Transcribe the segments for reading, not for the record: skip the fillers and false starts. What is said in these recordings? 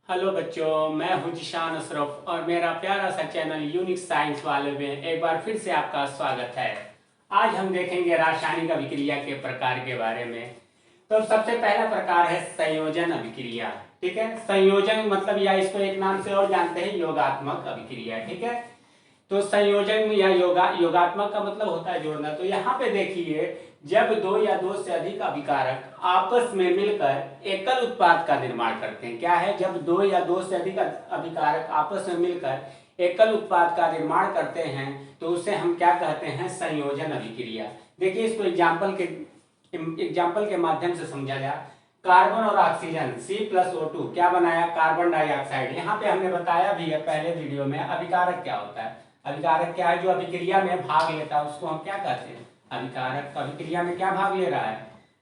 Hello बच्चों, मैं हूं जिशान अशरफ और मेरा प्यारा सा चैनल यूनिक साइंस वाले में एक बार फिर से आपका स्वागत है। आज हम देखेंगे रासायनिक अभिक्रिया के प्रकार के बारे में। तो सबसे पहला प्रकार है संयोजन अभिक्रिया। ठीक है, संयोजन मतलब या इसको एक नाम से और जानते हैं योगात्मक अभिक्रिया। ठीक है, तो संयोजन या योगात्मक का मतलब होता है जोड़ना। तो यहाँ पे देखिए, जब दो या दो से अधिक अभिकारक आपस में मिलकर एकल उत्पाद का निर्माण करते हैं। क्या है? जब दो या दो से अधिक अभिकारक आपस में मिलकर एकल उत्पाद का निर्माण करते हैं तो उसे हम क्या कहते हैं? संयोजन अभिक्रिया। देखिए, इसको एग्जाम्पल के माध्यम से समझा जाए। कार्बन और ऑक्सीजन C+O2 क्या बनाया? Carbon dioxide. यहाँ पे हमने बताया भी है पहले वीडियो में, अभिकारक क्या होता है। अभिकारक क्या है? जो अभिक्रिया में भाग लेता है उसको हम क्या कहते हैं? अभिकारक। अभिक्रिया में क्या भाग ले रहा है?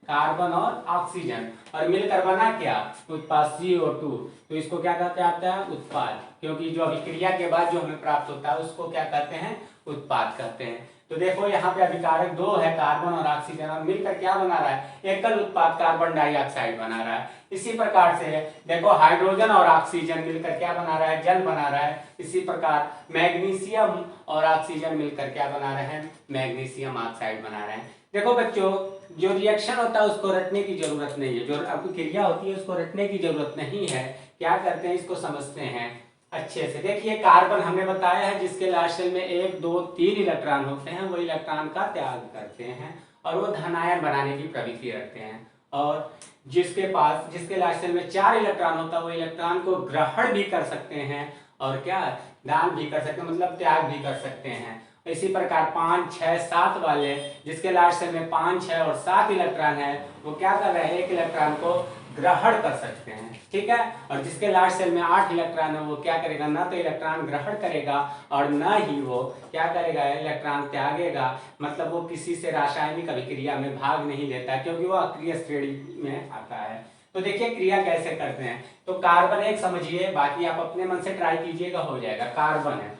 कार्बन और ऑक्सीजन, और मिलकर बना क्या? उत्पाद CO2। तो इसको क्या कहते हैं? उत्पाद। क्योंकि जो अभिक्रिया के बाद जो हमें प्राप्त होता है उसको क्या कहते हैं? उत्पाद कहते हैं। तो देखो यहाँ पे अभिकारक दो है, कार्बन और ऑक्सीजन, और मिलकर क्या बना रहा है? एकल उत्पाद कार्बन डाइऑक्साइड बना रहा है। इसी प्रकार से देखो, हाइड्रोजन और ऑक्सीजन मिलकर क्या बना रहा है? जल बना रहा है। इसी प्रकार मैग्नीशियम और ऑक्सीजन मिलकर क्या बना रहे हैं? मैग्नीशियम ऑक्साइड बना रहे हैं। देखो बच्चों, जो रिएक्शन होता है उसको रटने की जरूरत नहीं है, जो अभिक्रिया होती है उसको रटने की जरूरत नहीं है। क्या करते हैं? इसको समझते हैं अच्छे से। देखिए, कार्बन हमने बताया है जिसके लास्ट शेल में 1 2 3 इलेक्ट्रॉन होते हैं, वो इलेक्ट्रॉन का त्याग करते हैं और वो धनायन बनाने की प्रवृत्ति रखते हैं। और जिसके लास्ट शेल में 4 इलेक्ट्रॉन होता है वो इलेक्ट्रॉन को ग्रहण भी कर सकते हैं और क्या दान भी कर सकते हैं, मतलब त्याग भी कर सकते हैं। इसी प्रकार 5 6 7 वाले जिसके लास्ट शेल में 5 6 और 7 इलेक्ट्रॉन है वो क्या कर रहे हैं? एक इलेक्ट्रॉन को ग्रहण कर सकते हैं। ठीक है, और जिसके लास्ट सेल में 8 इलेक्ट्रॉन है वो क्या करेगा? ना तो इलेक्ट्रॉन ग्रहण करेगा और न ही वो क्या करेगा? इलेक्ट्रॉन त्यागेगा। मतलब वो किसी से रासायनिक अभिक्रिया में भाग नहीं लेता क्योंकि वो अक्रिय श्रेणी में आता है। तो देखिए क्रिया कैसे करते हैं। तो कार्बन एक समझिए, बाकी आप अपने मन से ट्राई कीजिएगा, हो जाएगा। कार्बन है,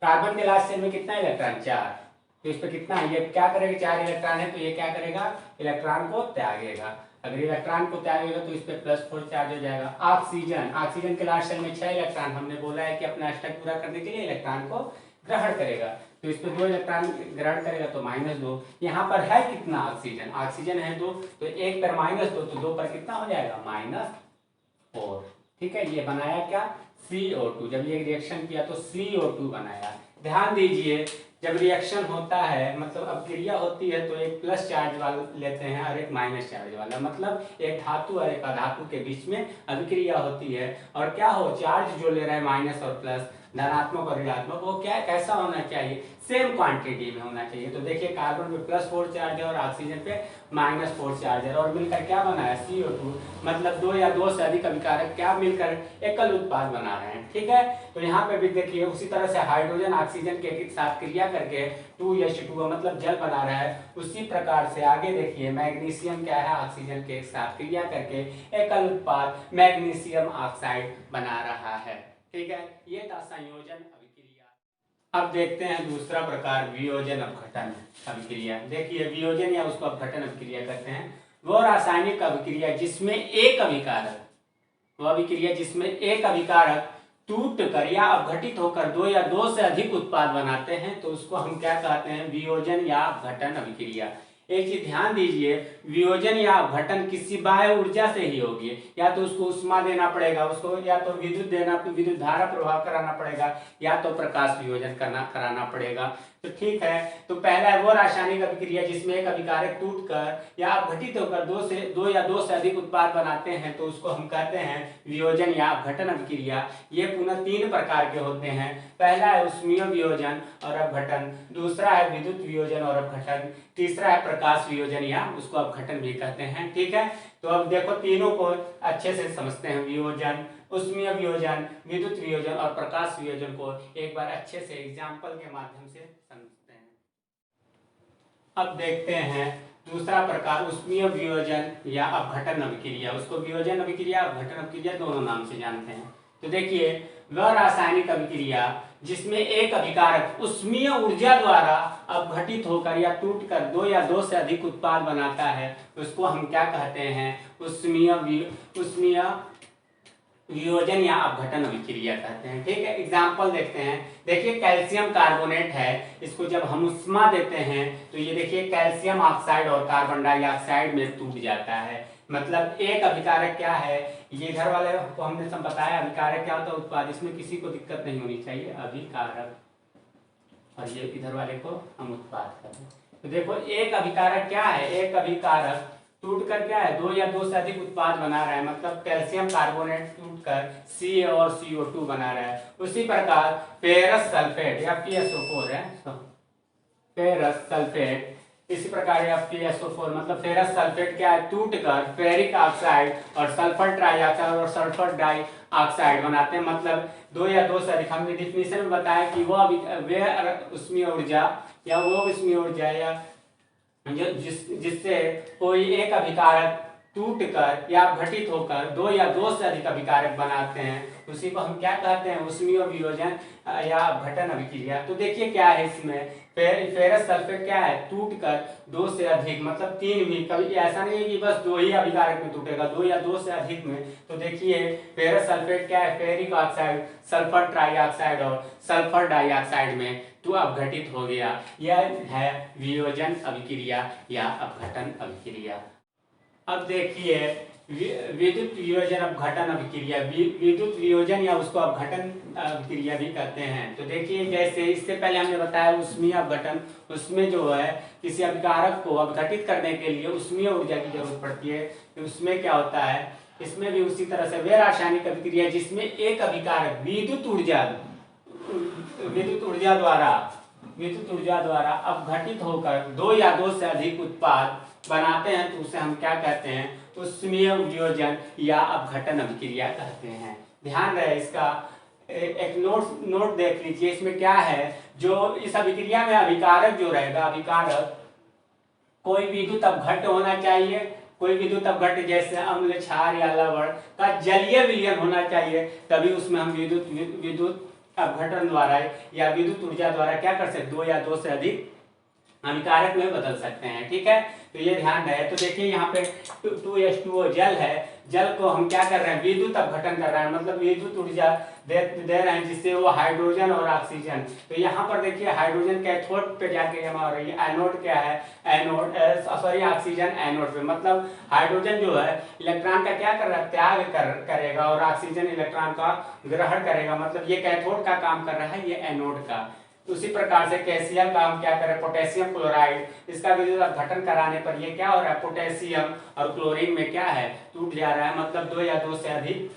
कार्बन के लास्ट सेल में कितना इलेक्ट्रॉन? 4। तो इस पे कितना है? ये क्या करेगा? 4 इलेक्ट्रॉन है तो ये क्या करेगा? इलेक्ट्रॉन को त्यागेगा। अगर इलेक्ट्रॉन को त्यागेगा तो इस पे +4 चार्ज हो जाएगा। ऑक्सीजन, ऑक्सीजन के लास्ट सेल में 6 इलेक्ट्रॉन, हमने बोला है कि अपना स्टेप पूरा करने के लिए इलेक्ट्रॉन को ग्रहण करेगा। तो इस पे 2 इलेक्ट्रॉन ग्रहण करेगा तो -2। यहाँ पर है कितना? ऑक्सीजन, ऑक्सीजन है 2, तो 1 पर -2 तो 2 पर कितना हो जाएगा? -4। ठीक है, ये बनाया क्या? CO2। जब ये रिएक्शन किया तो CO2 बनाया। ध्यान दीजिए, जब रिएक्शन होता है मतलब अभिक्रिया होती है तो एक प्लस चार्ज वाला लेते हैं और एक माइनस चार्ज वाला, मतलब एक धातु और एक अधातु के बीच में अभिक्रिया होती है। और क्या हो? चार्ज जो ले रहा है माइनस और प्लस, धनात्मक और ऋणात्मक, वो क्या कैसा होना चाहिए? सेम क्वांटिटी में होना चाहिए। तो देखिए, कार्बन पे +4 चार्ज है और ऑक्सीजन पे -4 चार्ज है, और मिलकर क्या बना है? CO2। मतलब दो या दो से अधिक अभिकारक क्या मिलकर एकल उत्पाद बना रहे हैं। ठीक है, तो यहाँ पे भी देखिए उसी तरह से हाइड्रोजन ऑक्सीजन के साथ क्रिया करके 2H2 मतलब जल बना रहा है। उसी प्रकार से आगे देखिए, मैग्नीशियम क्या है? ऑक्सीजन के साथ क्रिया करके एकल उत्पाद मैग्नीशियम ऑक्साइड बना रहा है। ठीक है, ये था संयोजन अभिक्रिया। अब देखते हैं दूसरा प्रकार, वियोजन अपघटन अभिक्रिया। देखिए, वियोजन या उसको अपघटन अभिक्रिया कहते हैं। वो रासायनिक अभिक्रिया जिसमें एक अभिकारक, वह अभिक्रिया जिसमें एक अभिकारक टूट कर या अपघटित होकर दो या दो से अधिक उत्पाद बनाते हैं तो उसको हम क्या कहते हैं? वियोजन या अपघटन अभिक्रिया। एक चीज ध्यान दीजिए, वियोजन या अपघटन किसी बाह्य ऊर्जा से ही होगी। या तो उसको उष्मा देना पड़ेगा, उसको या तो विद्युत धारा प्रवाह कराना पड़ेगा, या तो प्रकाश वियोजन कराना पड़ेगा। तो ठीक है, तो पहला है वो रासायनिक अभिक्रिया जिसमें एक अभिकारक टूटकर या अपघटित होकर दो या दो से अधिक उत्पाद बनाते हैं तो उसको हम कहते हैं वियोजन या अपघटन अभिक्रिया। ये पुनः 3 प्रकार के होते हैं। पहला है उष्मीय वियोजन और अपघटन, दूसरा है विद्युत वियोजन और अपघटन, तीसरा है प्रकाश वियोजन या उसको अपघटन भी कहते हैं। ठीक है, तो अब देखो तीनों को अच्छे से समझते हैं। वियोजन, उष्मीय वियोजन, विद्युत वियोजन और प्रकाश वियोजन को एक बार अच्छे से एग्जाम्पल के माध्यम से समझते हैं। अब देखते हैं दूसरा प्रकार, उष्मीय वियोजन या अपघटन अभिक्रिया। उसको वियोजन अभिक्रिया, अपघटन अभिक्रिया दोनों नाम से जानते हैं। तो देखिए, वह रासायनिक अभिक्रिया जिसमें एक अभिकारक उष्मीय ऊर्जा द्वारा अपघटित होकर या टूटकर दो या दो से अधिक उत्पाद बनाता है उसको हम क्या कहते हैं? उष्मीय वियोजन या अपघटन अभिक्रिया कहते हैं। ठीक है, एग्जाम्पल देखते हैं। देखिए कैल्शियम कार्बोनेट है, इसको जब हम उष्मा देते हैं तो ये देखिए कैल्शियम ऑक्साइड और कार्बन डाइऑक्साइड में टूट जाता है। मतलब एक अभिकारक क्या है, ये इधर वाले को हमने सब बताया अभिकारक क्या होता है, उत्पाद, इसमें किसी को दिक्कत नहीं होनी चाहिए, अभिकारक, और ये इधर वाले को हम उत्पाद करते हैं। तो देखो एक अभिकारक क्या है, एक अभिकारक टूट कर क्या है, दो या दो से अधिक उत्पाद बना रहा है। मतलब कैल्शियम कार्बोनेट टूट कर Ca और CO2 बना रहा है। उसी प्रकार फेरस सल्फेट या PSO4 है, फेरस सल्फेट, इसी प्रकार FeSO4 मतलब फेरस सल्फेट क्या है, टूट कर फेरिक ऑक्साइड और सल्फर ट्राइऑक्साइड और सल्फर डाई ऑक्साइड बनाते हैं। मतलब दो या दो से अधिक, हमने डिफिनीशन में बताया कि वह उष्मीय ऊर्जा या वो उष्मीय ऊर्जा या जिससे कोई एक अभिकारक टूट कर या घटित होकर दो या दो से अधिक अभिकारक बनाते हैं, उसी को हम क्या कहते हैं, उष्मीय वियोजन या अपघटन अभिक्रिया। तो देखिए क्या है इसमें, फेरस सल्फेट क्या है, टूट कर दो से अधिक, मतलब तीन भी, कभी ऐसा नहीं है कि बस दो ही अभिकारक में टूटेगा, दो या दो से अधिक में। तो देखिए फेरस सल्फेट क्या है, फेरिक ऑक्साइड, सल्फर ट्राइऑक्साइड और सल्फर डाइऑक्साइड में तो अपघटित हो गया। यह है वियोजन अभिक्रिया या अपघटन अभिक्रिया। अब देखिए विद्युत वियोजन अपघटन अभिक्रिया, विद्युत वियोजन या उसको अपघटन अभिक्रिया भी कहते हैं। तो देखिए जैसे इससे पहले हमने बताया उष्मीय अपघटन, उसमें जो है किसी अभिकारक को अपघटित करने के लिए उष्मीय ऊर्जा की जरूरत पड़ती है। तो उसमें क्या होता है, इसमें भी उसी तरह से वे रासायनिक अभिक्रिया जिसमें एक अभिकारक विद्युत ऊर्जा द्वारा अपघटित होकर दो या दो से अधिक उत्पाद बनाते हैं, तो उसे हम क्या कहते हैं, उष्मीय वियोजन या अपघटन अभिक्रिया कहते हैं। ध्यान रहे इसका, एक नोट देख लीजिए, इसमें क्या है, जो इस अभिक्रिया में अभिकारक जो रहेगा, अभिकारक कोई विद्युत अपघट्ट होना चाहिए, कोई विद्युत अपघट्ट जैसे अम्ल, क्षार या लवण का जलीय विलयन होना चाहिए, तभी उसमें हम विद्युत अपघटन द्वारा या विद्युत ऊर्जा द्वारा क्या कर सकते, दो या दो से अधिक अभिकारक में बदल सकते हैं। ठीक है, तो ये ध्यान रहे। तो देखिए यहाँ पे 2H2O जल है, जल को हम क्या कर रहे हैं, विद्युत अपघटन कर रहे हैं, मतलब विद्युत ऊर्जा दे रहे हैं, जिससे वो हाइड्रोजन और ऑक्सीजन। तो यहाँ पर देखिए हाइड्रोजन कैथोड पे जाके जमा हो रही है, एनोड क्या है, एनोड सॉरी ऑक्सीजन एनोड पे। मतलब हाइड्रोजन जो है इलेक्ट्रॉन का क्या कर रहा है, त्याग करेगा और ऑक्सीजन इलेक्ट्रॉन का ग्रहण करेगा। मतलब ये कैथोड का काम कर रहा है, ये एनोड का। उसी प्रकार से कैल्शियम का हम क्या करें, पोटेशियम क्लोराइड, इसका विद्युत अपघटन कराने पर ये क्या हो रहा है, पोटेशियम और क्लोरीन में क्या है, टूट जा रहा है। मतलब दो या दो से अधिक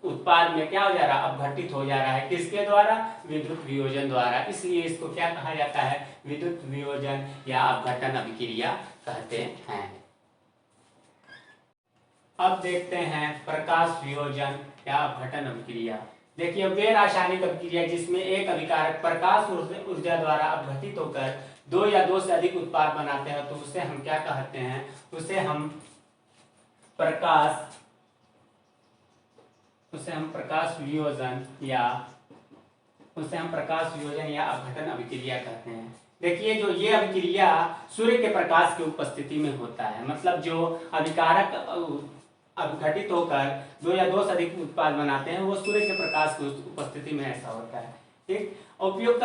उत्पाद में क्या हो जा रहा है, अपघटित हो जा रहा है। किसके द्वारा, विद्युत वियोजन द्वारा। इसलिए इसको क्या कहा जाता है, विद्युत वियोजन या अपघटन अभिक्रिया कहते हैं। अब देखते हैं प्रकाश वियोजन या अपघटन अभिक्रिया। देखिए वे रासायनिक अभिक्रिया जिसमें एक अभिकारक प्रकाश ऊर्जा द्वारा अपघटित होकर दो या दो से अधिक उत्पाद बनाते हैं, तो उसे हम क्या कहते हैं, उसे हम प्रकाश वियोजन या अपघटन अभिक्रिया कहते हैं। देखिए जो ये अभिक्रिया सूर्य के प्रकाश की उपस्थिति में होता है। मतलब जो अभिकारक अपघटित होकर दो या दो से अधिक उत्पाद बनाते हैं, वो सूर्य के प्रकाश की उपस्थिति में ऐसा होता है। ठीक, उपयुक्त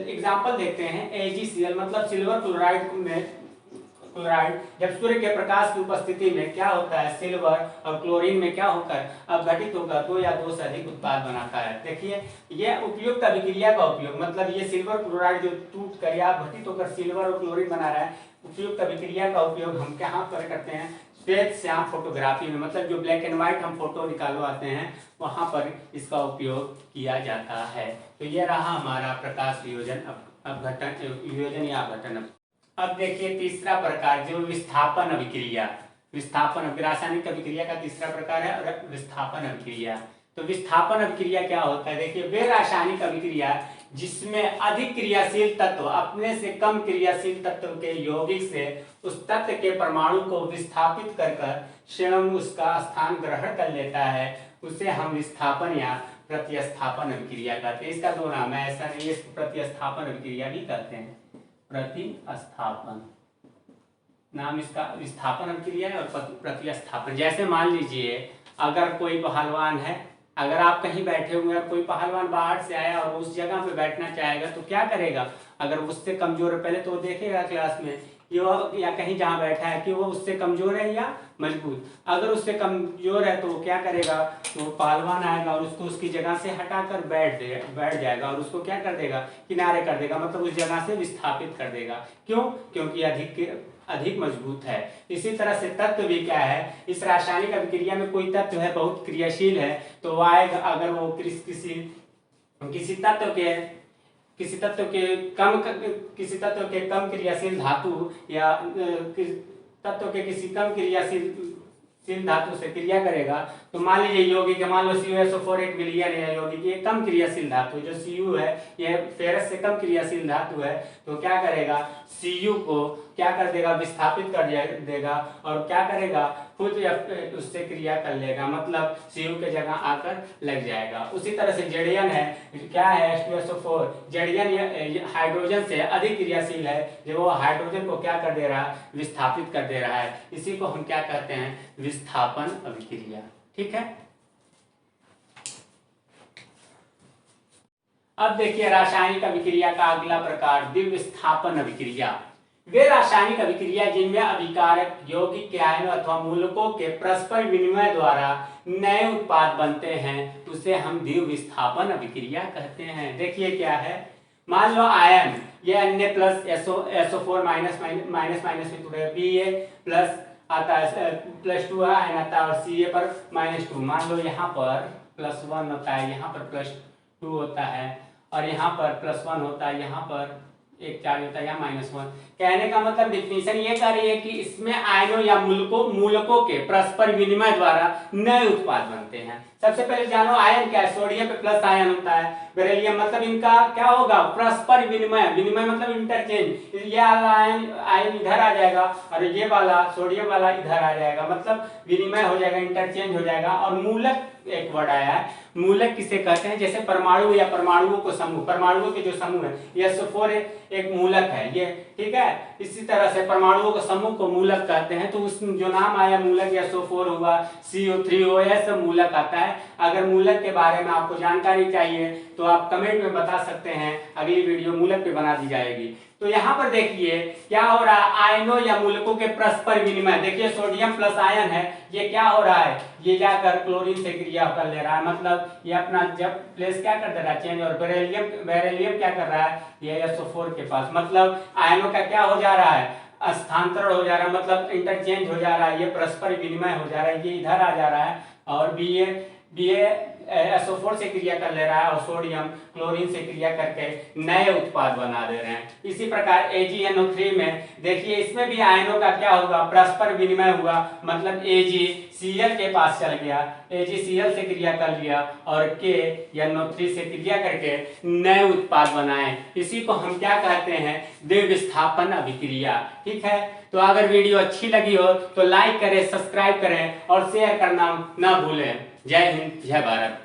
एग्जाम्पल देखते हैं। AgCl मतलब सिल्वर क्लोराइड जब सूर्य के प्रकाश की उपस्थिति में क्या होता है, सिल्वर और क्लोरीन में क्या होकर अपघटित होकर दो या दो से अधिक उत्पाद बनाता है। देखिए ये उपयुक्त अभिक्रिया का उपयोग, मतलब ये सिल्वर क्लोराइड जो टूट कर या अपघटित होकर सिल्वर और क्लोरीन बना रहा है, उपयुक्त अभिक्रिया का उपयोग हम कहाँ पर करते हैं, श्वेत श्याम फोटोग्राफी में। मतलब जो ब्लैक एंड व्हाइट हम फोटो निकालवाते हैं, वहां पर इसका उपयोग किया जाता है। तो ये रहा हमारा प्रकाश वियोजन या अपघटन। अब देखिए तीसरा प्रकार जो विस्थापन अभिक्रिया। रासायनिक अभिक्रिया का तीसरा प्रकार है विस्थापन अभिक्रिया। तो विस्थापन अभिक्रिया क्या होता है, देखिए वे रासायनिक अभिक्रिया जिसमें अधिक क्रियाशील तत्व अपने से कम क्रियाशील तत्व के यौगिक से उस तत्व के परमाणु को विस्थापित कर स्वयं उसका स्थान ग्रहण कर लेता है, उसे हम विस्थापन या प्रतिस्थापन अभिक्रिया कहते हैं। इसका दो नाम है, ऐसा नहीं, इसको प्रतिस्थापन अभिक्रिया भी कहते हैं। प्रतिस्थापन नाम इसका, विस्थापन अभिक्रिया है और प्रतिस्थापन। जैसे मान लीजिए अगर कोई पहलवान है, अगर आप कहीं बैठे हुए हैं और कोई पहलवान बाहर से आया और उस जगह पे बैठना चाहेगा तो क्या करेगा? अगर उससे कमजोर है, पहले तो वो देखेगा क्लास में कि वो या कहीं जहाँ बैठा है कि वो उससे कमजोर है या मजबूत। अगर उससे कमजोर है तो वो क्या करेगा? तो पहलवान आएगा और उसको उसकी जगह से हटाकर बैठ जाएगा और उसको क्या कर देगा? किनारे कर देगा, मतलब उस जगह से विस्थापित कर देगा। क्यों? क्योंकि अधिक मजबूत है। इसी तरह से तत्व भी क्या है, इस रासायनिक अभिक्रिया में कोई तत्व है बहुत क्रियाशील है तो वो आएगा, अगर वो किसी तत्व के कम क्रियाशील धातु या तत्व के किसी कम क्रियाशील धातु से क्रिया करेगा तो मान लीजिए यौगिक, मान लो CuSO4 एक विलयन है यौगिक, ये कम क्रियाशील धातु जो Cu है, ये फेरस से कम क्रियाशील धातु है, तो क्या करेगा? Cu को क्या कर देगा? विस्थापित कर देगा और क्या करेगा? खुद उससे क्रिया कर लेगा, मतलब Cu के जगह आकर लग जाएगा। उसी तरह से Zn है, क्या है? H2SO4। Zn हाइड्रोजन से अधिक क्रियाशील है, जब वो हाइड्रोजन को क्या कर दे रहा है? विस्थापित कर दे रहा है। इसी को हम क्या कहते हैं? विस्थापन अभिक्रिया। ठीक है। अब देखिए रासायनिक अभिक्रिया का अगला प्रकार द्विविस्थापन अभिक्रिया। वे रासायनिक अभिक्रिया जिनमें अभिकारक यौगिक के आयनों अथवा मूलकों के परस्पर विनिमय द्वारा नए उत्पाद बनते हैं, उसे हम द्विविस्थापन अभिक्रिया कहते हैं। देखिए क्या है, मान लो आयन, ये Na प्लस SO4 माइनस में टूटे, Ba प्लस आता है, +2 आयन आता है और Ca पर -2। मान लो यहाँ पर +1 होता है, यहाँ पर +2 होता है और यहाँ पर +1 होता है, यहाँ पर एक चार्ज होता है, यहाँ -1। कहने का मतलब डिफिनीशन ये कर रही है कि इसमें आयनों या मूलकों के परस्पर विनिमय द्वारा नए उत्पाद बनते हैं। सबसे पहले जानो आयन क्या है। सोडियम पे प्लस आयन होता है, बेरिलियम, मतलब इनका क्या होगा? परस्पर विनिमय। विनिमय मतलब इंटरचेंज। ये आयन इधर आ जाएगा और ये वाला सोडियम वाला इधर आ जाएगा, मतलब विनिमय हो जाएगा, इंटरचेंज हो जाएगा। और मूलक एक वर्ड आया है, मूलक किसे कहते हैं? जैसे परमाणु या परमाणुओं को समूह, परमाणुओं के जो समूह है, ये SO4 एक मूलक है ये, ठीक है। इसी तरह से परमाणुओं के समूह को मूलक कहते हैं। तो उस जो नाम आया मूलक, SO4 हुआ, CO3 हुआ, यह सब मूलक आता है। अगर मूलक के बारे में आपको जानकारी चाहिए तो आप कमेंट में बता सकते हैं, अगली वीडियो मूलक पे बना दी जाएगी। तो यहाँ पर देखिए क्या हो रहा है, आयनों या मूलकों के परस्पर विनिमय। देखिए सोडियम प्लस आयन है, ये क्या हो रहा है? ये जाकर क्लोरीन से क्रिया कर ले रहा है, मतलब ये अपना जब प्लेस क्या कर दे रहा है? चेंज। और बेरिलियम क्या कर रहा है? ये SO4 के पास, मतलब आयनों का क्या हो जा रहा है? स्थानांतरण हो जा रहा है, मतलब इंटरचेंज हो जा रहा है, ये परस्पर विनिमय हो जा रहा है, ये इधर आ जा रहा है और Ba SO4 से क्रिया कर ले रहा है और सोडियम क्लोरीन से क्रिया करके नए उत्पाद बना दे रहे हैं। इसी प्रकार AgNO3 में देखिए, इसमें भी आयनों का क्या होगा? परस्पर विनिमय हुआ, मतलब AgCl के पास चल गया, AgCl से क्रिया कर लिया और KNO3 से क्रिया करके नए उत्पाद बनाए। इसी को हम क्या कहते हैं? द्विविस्थापन अभिक्रिया। ठीक है। तो अगर वीडियो अच्छी लगी हो तो लाइक करें, सब्सक्राइब करें और शेयर करना ना भूलें। जय हिंद, जय भारत।